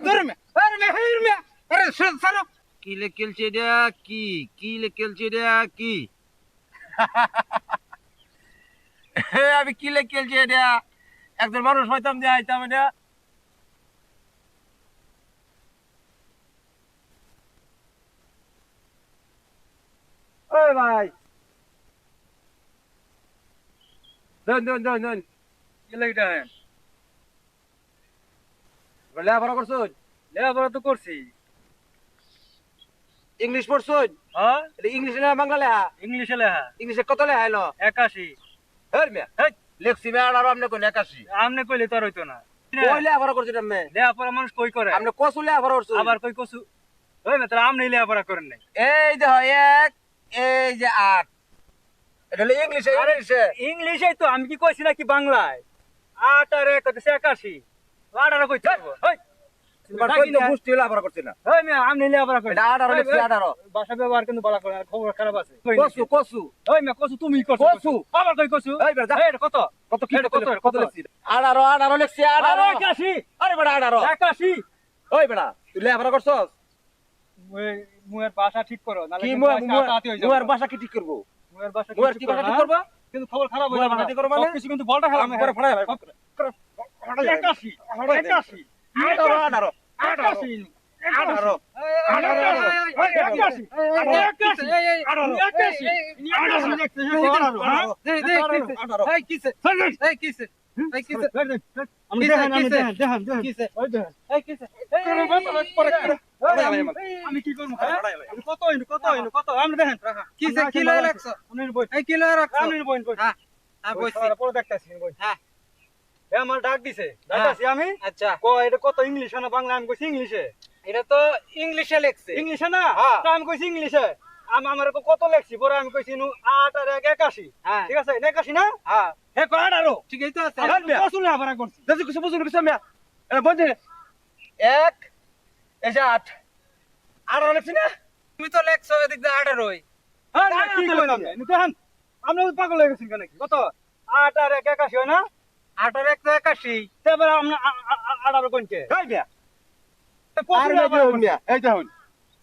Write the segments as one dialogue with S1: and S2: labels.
S1: ধরমে আরে হেরমে আরে সরো
S2: কি লেখেলছে এটা কি লেখেলছে এটা কি আমি কি লেখেলছি এটা একজন মানুষ হইতাম দিয়ে আইতাম এটা ওই ভাই ধন
S1: কি লাগটা
S2: লেখাপড়া করছুন
S1: লেখাপড়া তো করছি
S2: ইংলিশ পড়ছুন
S1: হ্যাঁ
S2: এটা ইংলিশে না বাংলা লেখা
S1: ইংলিশে লেখা
S2: ইংলিশে কত লেখা এলো
S1: 81
S2: হেরমে লেখছি মে আর আপনি কোন 81
S1: আমনে কইলে তো আর হইতো না
S2: কই লেখাপড়া করছেন আপনি
S1: লেখাপড়া মানুষ কই করে
S2: আপনি কসু লেখাপড়া করছুন
S1: আবার কই কসু ওই না তাহলে আমনে লেখাপড়া করেন নাই
S2: এই দেখো এক এই যে 8 এটা হলো ইংলিশে
S1: ইংলিশে তো আমি কি কইছি নাকি বাংলায় 8 আর 1 হচ্ছে 81 8 আর কই থাকবো ওই
S2: কই তো বুঝতে লেখাপড়া করছেন না
S1: ওই মে আমনে লেখাপড়া করেন
S2: এটা 18 লেখছি 18
S1: ভাষা ব্যবহার কিন্তু বলা করে খবর খারাপ আছে
S2: কসু
S1: ওই মে কসু তুমি করছো
S2: কসু।
S1: আবার কই কসু
S2: এই বেটা, যা।
S1: এই কত
S2: কত কি
S1: এটা
S2: কত লেখছি 18 লেখছি 18
S1: 81
S2: আরে বেটা 18
S1: 81
S2: ওই বেটা তুই লেখাপড়া করছস
S1: মুয়ের ভাষা ঠিক করো নালে
S2: কি
S1: কিন্তু আতাতি হয়ে যাবে
S2: মুয়ার ভাষা কি ঠিক করব
S1: মুয়ের ভাষা
S2: মুয়ার কি ভাষা ঠিক করবা
S1: কিন্তু খবর খারাপ হয়ে
S2: মুয়ার
S1: যাবে
S2: ভাষা ঠিক করবা মানে
S1: কিছু কিন্তু বলটা খারাপ
S2: আমি পরে ফড়াই ভাই
S1: 81 81
S2: 18
S1: আমি কি করবো কত হইলো কত আমি দেখেন
S3: কিলো রাখছো
S1: আপনার বই
S3: কিলো রাখছো
S1: আপনার বই পরে দেখতেছি বই
S3: হ্যাঁ
S1: আমার ডাক দিছে ডাকছি আমি
S3: আচ্ছা
S1: এটা কত ইংলিশে না বাংলা আমি কইছি ইংলিশে
S3: এটা তো ইংলিশে লেখছে
S1: ইংলিশে না
S3: হ্যাঁ।
S1: তো আমি কইছি ইংলিশে আমি আমার কত লেখছি পরে আমি কইছি 8 আর 1 81
S3: হ্যাঁ
S1: ঠিক আছে 81 না
S3: হ্যাঁ
S1: হে কয় 18
S3: ঠিকই তো আছে
S1: কসুল আবার করছি
S2: দেখি কিছু বুঝুন কিছু আমি এটা বন্ধে 1 এই যে 8 18 লেখছি না
S3: তুমি তো লেখছো এদিক দিয়ে 18
S1: আরে কি কইলাম আমি তো আমরা পাগল হয়ে গেছেন কেন কত 8 আর 1 81 হয় না
S3: 18 181
S1: তারপর আমরা 18 কোনকে
S2: এই মিয়া আর
S1: কসুল
S2: না
S1: আবার
S2: দিও মিয়া এই দেখুন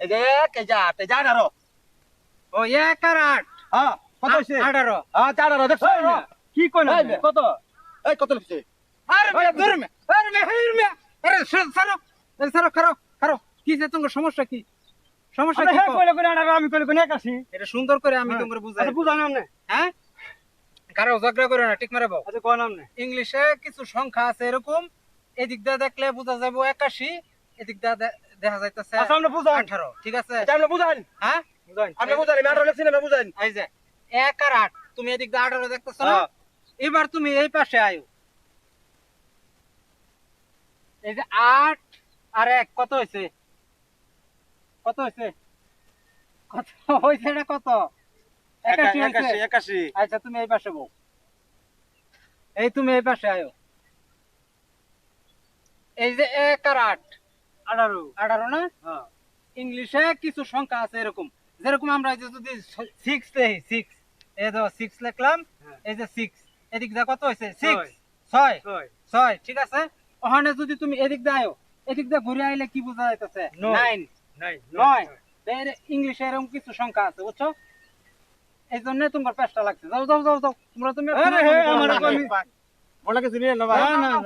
S2: এই যে 1 এই যে 8 এই যে 18
S3: ও 1 আর 8
S2: হ্যাঁ কত হইছে
S3: 18
S2: হ্যাঁ 18 দেখছো
S1: কি কইলাম
S2: এই মিয়া।
S1: কত
S2: এই কত লিখছে
S3: আরে ধরমে আরে সরো খারো কিছে তোমার সমস্যা কি সমস্যা
S1: আরে
S3: কি
S1: হে
S3: কও?
S1: কইলে 18 আমি কইলে 81
S3: এটা সুন্দর করে আমি
S1: হ্যাঁ।
S3: তোমারে বুঝাই
S1: আচ্ছা বুঝান আপনি
S3: হ্যাঁ কারো ঝগড়া করে না ঠিক মারে বাও
S1: আচ্ছা কোন আপনি
S3: ইংলিশে কিছু সংখ্যা আছে এরকম এদিক দিয়ে দেখলে বোঝা যাবে 81 এদিক দিয়ে দেখা যাইতেছে
S1: আচ্ছা আপনি বুঝান
S3: 18 ঠিক আছে
S2: এটা আপনি বুঝান
S3: হ্যাঁ
S1: বুঝান
S2: আপনি বুঝান আমি 18 লেখছি না বুঝান
S3: এই যে 1 আর 8 তুমি এদিক দিয়ে 18 দেখতেছো না
S1: হ্যাঁ।
S3: এবার তুমি এই পাশে আয়ো এই যে 8 আর 1 কত হইছে কত হইছে না কত 81 হইছে
S2: 81
S3: আচ্ছা তুমি এই পাশে বউ এই তুমি এই পাশে আয়ো এই যে 1 আর 8
S1: 18
S3: 18 না
S1: হ্যাঁ
S3: ইংলিশে কিছু সংখ্যা আছে এরকম যেরকম আমরা এই যে যদি 6 দেখি 6 এই দেখো 6 লিখলাম
S1: হ্যাঁ।
S3: এই যে 6 এদিক দা কত হইছে 6
S1: ছয়।
S3: 6
S1: ছয়
S3: 6 ঠিক আছে ওখানে যদি তুমি এদিক দা আয়ো এদিক দা ঘুরে আইলে কি বোঝা যাইতেছে
S1: নয়।
S3: 9
S1: নাই
S3: 9 এর ইংলিশে এরকম কিছু সংখ্যা আছে বুঝছো এই জন্য তোমার পেশটা লাগছে যাও তোমরা তুমি
S1: আরে হে আমার আমি
S2: বলা কিছু নিয়ে না ভাই
S1: না না